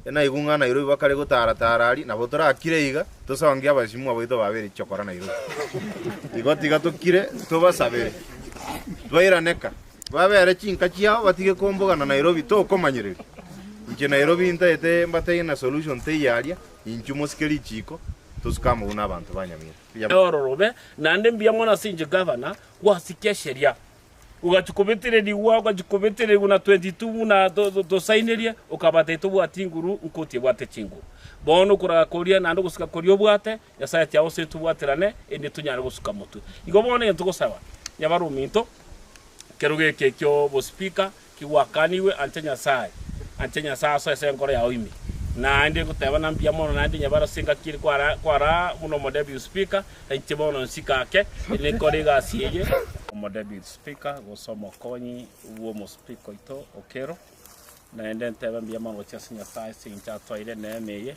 na igunga Nairobi bakare gutara tarari na botora kireiga tusonge abashimu aboito babere chokora Nairobi igotiga tukire tubasabere twayiraneka babere chinka chiao batige komboga na Nairobi to komanyire inche Nairobi intete mbateye na solution te yaria inchu moskeli chiko tusikamo una abantu banyamira ororobe nande mbiyamona sinje governor wasikia sheria ugachukubitire diwa ugachukubitire una 22 na do saineria ukabate to bwatinguru nkotie bwate chingu bono kura koria nando gusika korio bwate yasaye tyao se tu bwaterane ende tunyare gusuka mutu igo bono yento gusaba nyabaruminto keruge kekyo bo speaker kiwakaniwe antenya saa so ese ngore ya oimi na ende kuteba na mbiyamona nande nyabara singa kiri kwara muno modebu speaker enchebono nsikake ene korega sieye Deputy Speaker gosoma konyi uwo mo speaker ito okero na ende nteba mbiyamana gochasinya sai sincha twaire nemeye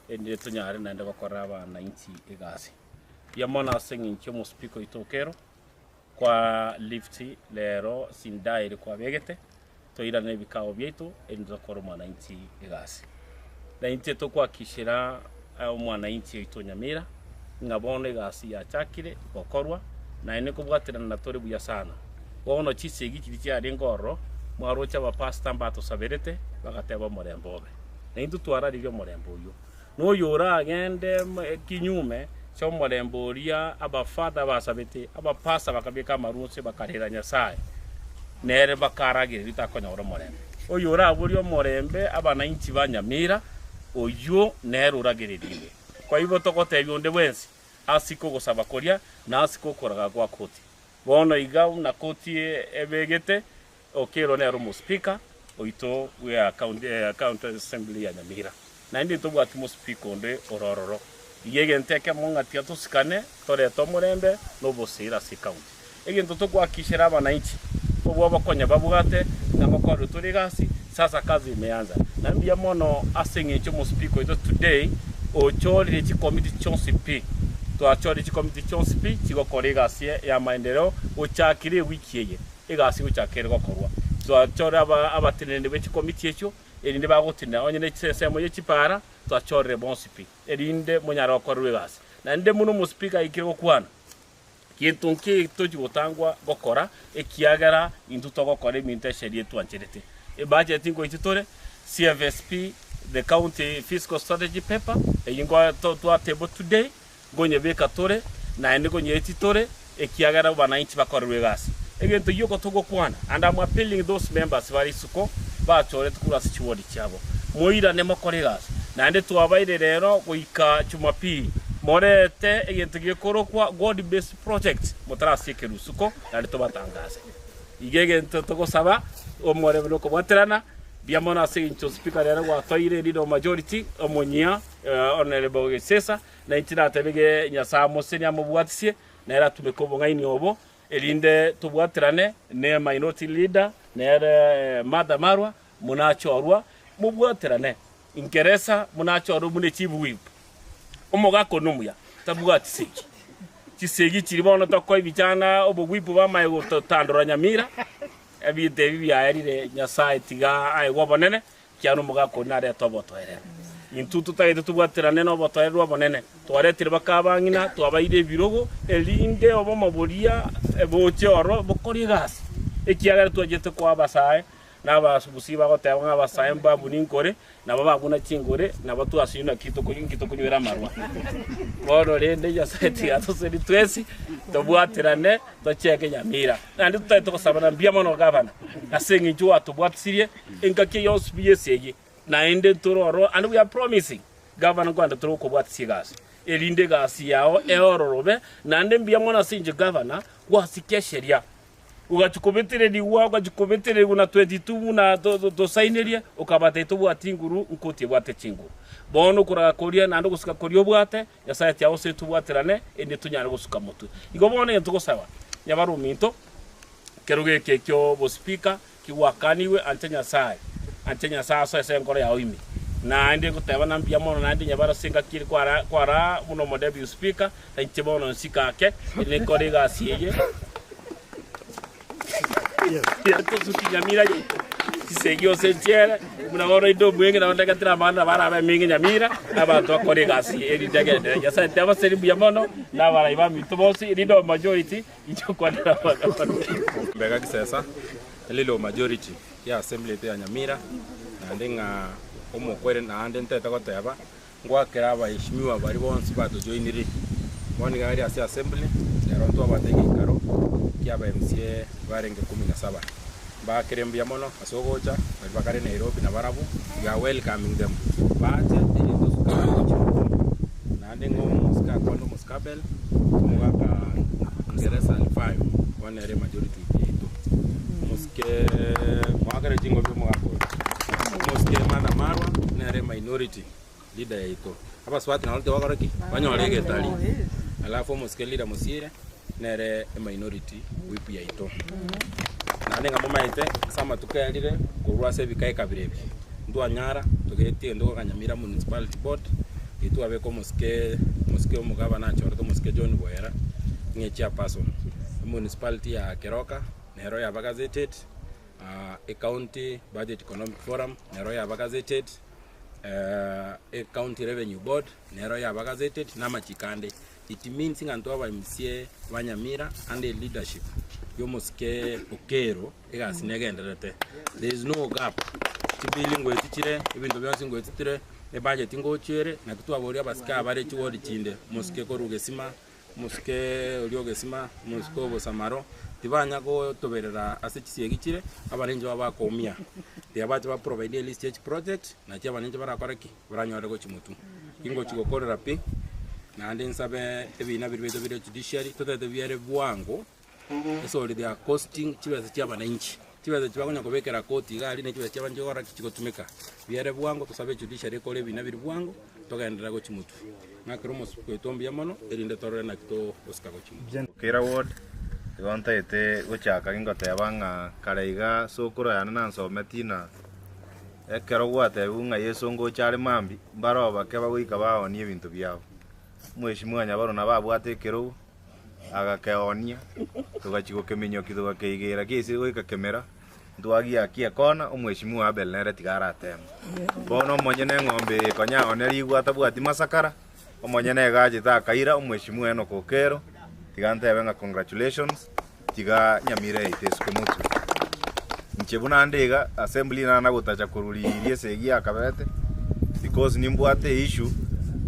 ende tunyare nande bakora abana inti egasi yamona singincho mo speaker ito okero kwa lifti lero sindaire kwa begete toira ne bikao byetu ende zakora mwana inti egasi na inti to kwa kishira mwana inti ito nyamira ngabone egasi ya chakire bokorwa na ene kubwatira na tore buya sana wono chisegi kirikia rengoro mwarocha ba pasta mbato saberete bagateba morembobe na intu twara rivyo morembo yo no yora agende kinyume cyo moremboria aba father basabete aba pasta bakabika marunse bakarera nyasaye nere bakaragire bitakonyora morembe oyora aburio morembe abana inchi banyamira oyo nero uragiririwe kwa hivyo tokotebyo nde wensi asiko gusaba koria na asiko koraga kwa koti bono igau na koti ebegete okero nero mo speaker oito we account assembly ya Nyamira na ndi to bwati mo speaker onde orororo igege nteke monga tia tusikane tore to murembe no bosira si county egento to kwa kishira bana inchi obwo bakonya babugate na makoro turigasi sasa kazi imeanza na mbia mono asenye cho mo speaker ito today ochori chi committee chonsipi twachori chi committee chonsipi chigo kolegasi ya maendeleo ochakire wiki yeye egasi ochakere gokorwa twachora abatenende be chi committee echo erinde bagotina onyene sesemo ye chipara twachore bonsipi erinde munyara okorwe gasi na nde muno mu speaker ikiro kwana kintunki tojigotangwa gokora ekiagara induto gokora minte sherie twancherete e budget ngo ititore CFSP the county fiscal strategy paper eyingo to table today gonye beka tore na ende gonye etitore ekiagara banainchi bakorwe gasi egento yoko togo kwana and I'm appealing those members bari suko bachore tukura sichiwodi cyabo moira ne makore gasi na ende tuwabaire rero kuika Jumapili morete egento gikorokwa God based project motarasike rusuko na to batangaze igegento togo saba omore bino kobaterana biamona sincho speaker rero wa toire leader majority omonya honorable Sesa na itina tebege nyasamo senya mubwatisie na era tumekobonga ini obo elinde tubwatirane ne minority leader ne Mada Marwa munachorwa mubwatirane ingeresa munachorwa mune chief whip omoga konumuya tabwatisi chisegi chiribono tokoi ibijana obo whip ba mayo tandora Nyamira ebite bibya yarire nyasaye tiga ai wobonene kyano muga konare tobotoere intutu taide tubwatirane no botoerwa bonene twaretire bakabangina twabaire birogo elinde obo maboria ebochoro bokori gas ekiagara twajete kwa basaye nabasubusi bagotebanga basaye mbabu ninkore nababaguna chingore nabatu asina kito kunywera marwa bono rende ya seti atoseri twesi tobwatirane tocheke Nyamira nandi tutaito kusabana biamono gavana asengi jwa tobwatirie enkake yosbiye sege na ende tororo and we are promising governor kwanda toro kubwatisie gas elinde gas yao eororobe nande biamono sinje governor wasikia sheria ugachukubitire diwa ugachukubitire una 22 na do saineria ukabate to bwatinguru nkotie bwate chingu bono kura koria nando gusika korio bwate yasaye tyao se tubwatirane ende tunyara gusuka mutu igo bono yento gusaba nyabaruminto keruge kekyo bo speaker kiwakaniwe antenya saa so ese ngore ya oimi na ende kuteba na mbiamono na ende nyabara singa kiri kwara muno modebu speaker enchebono nsikake ene korega sieye ya to suki Nyamira kisegio sentiere muna goro indo mwenge na ndeka tira mana bara ba mingi nyamira abantu akore gasi eri dagende ya sa tava seri biamono na bara iba mitobosi irido majority icho kwa na mbega kisesa lilo majority ya assembly ya nyamira na ndenga omokwere na ande nteta goteba ngwakera abaishimiwa bari bonse batujoinire boni gari ase assembly yaronto abategi karo kiaba MCA barenge 17 bakirembia mono asogocha bakare Nairobi na barabu we are welcoming them baje into na ndengo muska kondo muskabel mwaka ngeresa 5 wanere majority yetu muske mwakare jingo byo mwako muske mana marwa nere minority leader yetu hapa swati na wote wakoreki banyolege tali alafu muske leader musire nere minority wipi yetu na nenga momaite sama tukaelire kurwa se bikai kabirebi ndo anyara tugetie ndo kanyamira municipality board itu abeko muske omugaba na chorto muske John Boyera nge chairperson municipality ya Keroka nero ya bagazeted a county budget economic forum nero ya bagazeted a county revenue board nero ya bagazeted na machikande it means nganto aba MCA banyamira and the leadership yomuske okero egasinegenderete there is no gap tibilingo etitire ibintu byose ngo etitire ne budget ngo chere na kitwabori abasika bare chiwodi chinde muske korugesima muske oliogesima muske obosamaro tibanya go toberera ase chisegikire abarenje babakomia they abati ba provide a list project na chia banenje barakoreki baranyore go chimutu ingo chigokorera pi na ndi nsabe ebina birbezo bire judiciary totete biere bwango so they are costing chibaze chia bananchi chibaze chibakonya kobekera koti gali ne chibaze chia banjogora kichikotumika biere bwango tusabe judiciary kole ebina biri bwango tokaendera go chimutu nakromo kwetombi mono erinde torre na kito osika go chimutu kira ward igonta ete gochaka ngoteba nga kareiga sokoro yana nansometina ekero gwate bunga yeso ngo chare mambi baroba keba goika baoni ebintu byabo mweshimwa nyabaro na babwate kero agakeonia tugachigo kemenyo kidoga keigera kisi goika kemera ndwagia kia kona omweshimwa abel nere tigara tem bono monyene ngombe konya oneri gwata bwati masakara omonyene gaje ta kaira omweshimwa eno kokero tigante benga congratulations tiga nyamire itesuke mutu nchebuna ndega assembly na gutacha kururi irie akabete because nimbwate issue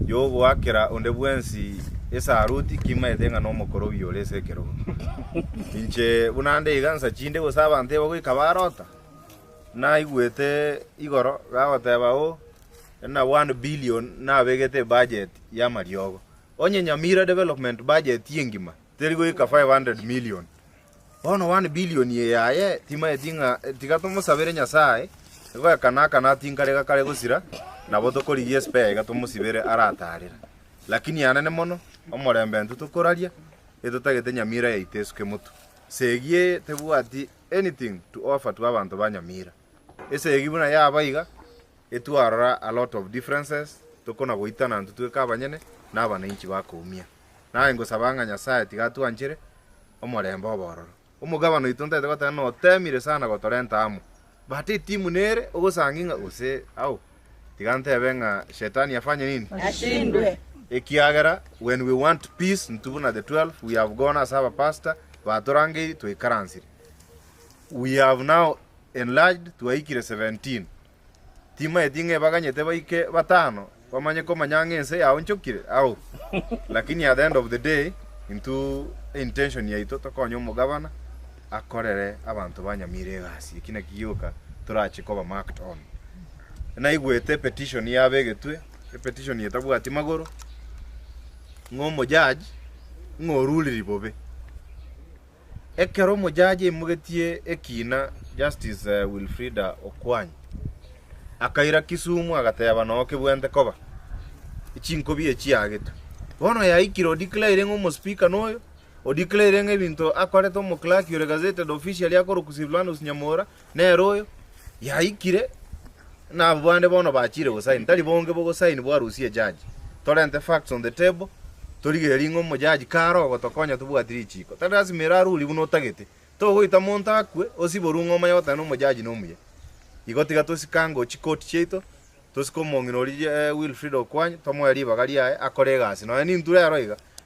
yo gwakira onde bwensi esa aruti kima etenga no mokoro biolese kero inche bunande igansa chinde gusaba ntebo gwikabarota na igwete igoro gagoteba o na 1 billion na begete budget ya mariogo onye nyamira development budget yengima terigo ika 500 million ono 1 billion ye yaye tima etinga tigatomo sabere nyasaye go kana tinkarega kare gusira na botokorigie spare gatomo sibere aratarira lakini anene mono omorembe ntutukuraria etutagete nyamira ya itesuke mutu segie tebuati anything to offer to abantu banyamira ese gibuna ya baiga etwarora a lot of differences tukona goitana ntutweka abanyene n'abananchi bakumia naye ngo sabanga nyasaye tigatu anjire omorembe obororo omugabano itonte gotana no temire sana gotorenta amu bati timu nere ogosanginga use au tigante benga shetani afanye nini ashindwe ekiagera when we want peace ntubuna the 12 we have gone as our pastor batorange to ikaransi we have now enlarged to aikire 17 tima edinge baganyete baike batano wamanye ko manyangense yawo nchokire au lakini at the end of the day into intention ya ito tokonyo mugabana akorere abantu banyamire gasi kina kiyoka turachikoba marked on na igwete petition ya begetwe petition yetabu ati magoro ngomo judge ngoruliri bobe ekero mo judge mugetie ekina Justice Wilfrida Okwany akaira Kisumu agateba no kebwente koba ichinkobi echiageto bono ya ikiro declare ngomo speaker noyo o declare ngebinto akoreto mo clerk yore gazetted official yakoro kusiblano Nyamora neroyo ya ikire na bwande bono bachire gusign tari bonge bogo sign bwarusie judge torrent facts on the table torigeri ngomo judge karo gotokonya tubwatiri chiko tarazi meraru libuno tagete to goita monta akwe osiboru ngoma yota no mo judge no muye igo tiga tusikango chikoti chiaito tusikomong'ina ori Wilfred Okwanya tomoe ribaga riaye akore egasi noe ninture ero iga